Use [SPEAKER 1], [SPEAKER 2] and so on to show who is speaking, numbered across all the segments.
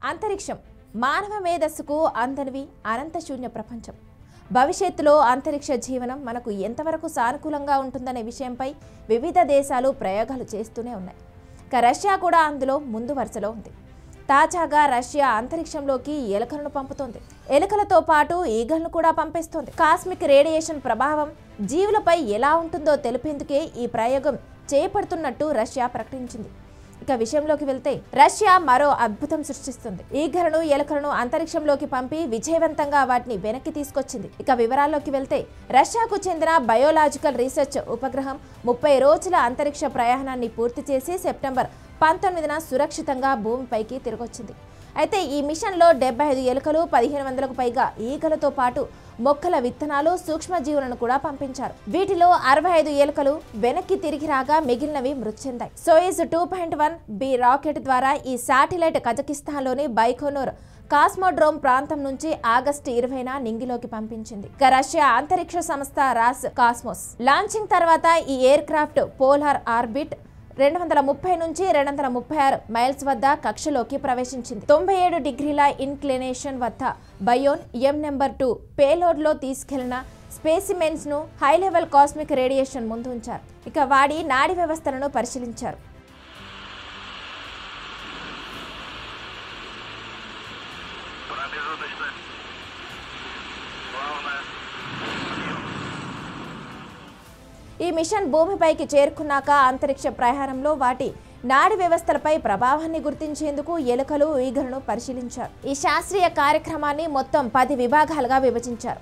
[SPEAKER 1] అంతరిక్షం మానవ మేధస్సుకు అందనివి అనంత శూన్య ప్రపంచం. భవిష్యత్తులో అంతరిక్ష జీవనం మనకు ఎంతవరకు సానుకూలంగా ఉంటుందనే విషయంపై వివిధ దేశాలు ప్రయోగాలు చేస్తూనే ఉన్నాయి. రష్యా కూడా అందులో ముందు వరుసలో ఉంది. తాజాగా రష్యా అంతరిక్షంలోకి ఎలుకలను పంపుతోంది. ఎలుకలతో పాటు ఈగలను కూడా పంపిస్తోంది. కాస్మిక్ రేడియేషన్ ప్రభావం జీవులపై ఎలా ఉంటుందో తెలిపేందుకే ఈ ప్రయోగం చేపడుతున్నట్టు రష్యా ప్రకటించింది. ఇక విషయంలోకి వెళ్తే రష్యా మరో అద్భుతం సృష్టిస్తుంది. ఈగలను ఎలుకలను అంతరిక్షంలోకి పంపి విజయవంతంగా వాటిని వెనక్కి తీసుకొచ్చింది. ఇక వివరాల్లోకి వెళ్తే రష్యాకు చెందిన బయోలాజికల్ రీసెర్చ్ ఉపగ్రహం 30 రోజుల అంతరిక్ష ప్రయాణాన్ని పూర్తి చేసి సెప్టెంబర్ 19న సురక్షితంగా భూమిపైకి తిరిగొచ్చింది. అయితే ఈ మిషన్లో 75 ఎలుకలు 1500కు పైగా ఈగలతో పాటు మొక్కల విత్తనాలు సూక్ష్మజీవులను కూడా పంపించారు. వీటిలో 65 ఎలుకలు వెనక్కి తిరిగి రాగా మిగిలినవి మృతి చెందాయి. సోయిజ్ 2.1B రాకెట్ ద్వారా ఈ శాటిలైట్ కజకిస్తాన్లోని బైకోనూర్ కాస్మోడ్రోమ్ ప్రాంతం నుంచి ఆగస్టు 20న నింగిలోకి పంపించింది. రష్యా అంతరిక్ష సంస్థ రాస్ కాస్మోస్ లాంచింగ్ తర్వాత ఈ ఎయిర్ క్రాఫ్ట్ పోలార్ ఆర్బిట్ 230 నుంచి 236 మైల్స్ వద్ద కక్షలోకి ప్రవేశించింది. 97 డిగ్రీల ఇన్క్లినేషన్ వద్ద బయోన్ M2 పేలోడ్లో తీసుకెళ్లిన స్పెసిమెన్స్ ను హై లెవెల్ కాస్మిక్ రేడియేషన్ ముందు ఉంచారు. ఇక వాడి నాడీ వ్యవస్థలను పరిశీలించారు. ఈ మిషన్ భూమిపైకి చేరుకున్నాక అంతరిక్ష ప్రయాణంలో వాటి నాడీ వ్యవస్థలపై ప్రభావాన్ని గుర్తించేందుకు ఎలుకలు ఈగలను పరిశీలించారు. ఈ శాస్త్రీయ కార్యక్రమాన్ని మొత్తం 10 విభాగాలుగా విభజించారు.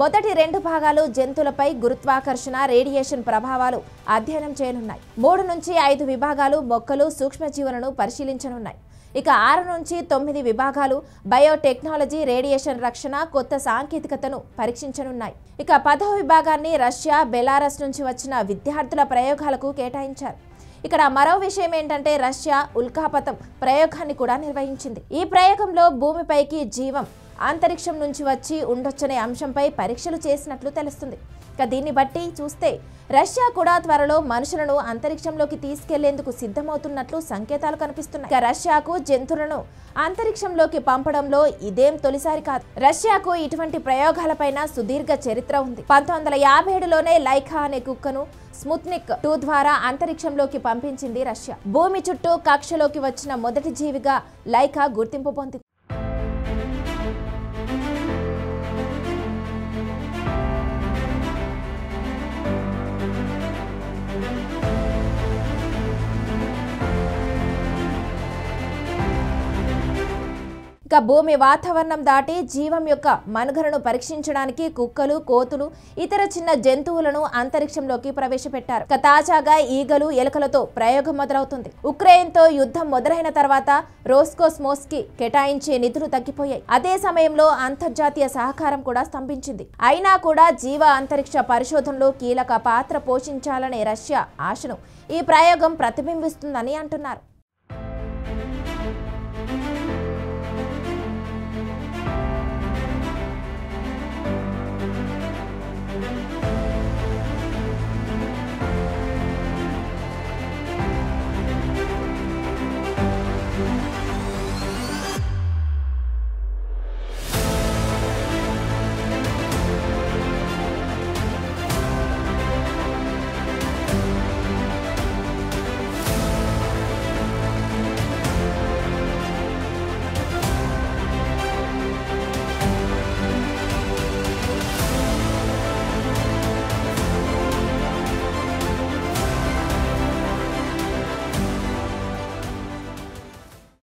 [SPEAKER 1] మొదటి 2 భాగాలు జంతువులపై గురుత్వాకర్షణ రేడియేషన్ ప్రభావాలు అధ్యయనం చేయనున్నాయి. 3 నుంచి 5 విభాగాలు మొక్కలు సూక్ష్మజీవులను పరిశీలించనున్నాయి. ఇక 6 నుంచి 9 విభాగాలు బయోటెక్నాలజీ రేడియేషన్ రక్షణ కొత్త సాంకేతికతను పరీక్షించనున్నాయి. ఇక 10వ విభాగాన్ని రష్యా బెలారస్ నుంచి వచ్చిన విద్యార్థుల ప్రయోగాలకు కేటాయించారు. ఇక్కడ మరో విషయం ఏంటంటే రష్యా ఉల్కాపతం ప్రయోగాన్ని కూడా నిర్వహించింది. ఈ ప్రయోగంలో భూమిపైకి జీవం అంతరిక్షం నుంచి వచ్చి ఉండొచ్చనే అంశంపై పరీక్షలు చేసినట్లు తెలుస్తుంది. ఇక దీన్ని బట్టి చూస్తే రష్యా కూడా త్వరలో మనుషులను అంతరిక్షంలోకి తీసుకెళ్లేందుకు సిద్ధమవుతున్నట్లు సంకేతాలు కనిపిస్తున్నాయి. ఇక రష్యాకు జంతువులను అంతరిక్షంలోకి పంపడంలో ఇదేం తొలిసారి కాదు. రష్యాకు ఇటువంటి ప్రయోగాలపైన సుదీర్ఘ చరిత్ర ఉంది. 1957లోనే లైకా అనే కుక్కను స్పుత్నిక్ 2 ద్వారా అంతరిక్షంలోకి పంపించింది రష్యా. భూమి చుట్టూ కక్షలోకి వచ్చిన మొదటి జీవిగా లైకా గుర్తింపు పొందింది. ఇక భూమి వాతావరణం దాటి జీవం యొక్క మనుగడను పరీక్షించడానికి కుక్కలు కోతులు ఇతర చిన్న జంతువులను అంతరిక్షంలోకి ప్రవేశపెట్టారు. తాజాగా ఈగలు ఎలుకలతో ప్రయోగం మొదలవుతుంది. ఉక్రెయిన్తో యుద్ధం మొదలైన తర్వాత రోస్కోస్మోస్ కి కేటాయించే నిధులు తగ్గిపోయాయి. అదే సమయంలో అంతర్జాతీయ సహకారం కూడా స్తంభించింది. అయినా కూడా జీవ అంతరిక్ష పరిశోధనలో కీలక పాత్ర పోషించాలనే రష్యా ఆశను ఈ ప్రయోగం ప్రతిబింబిస్తుందని అంటున్నారు.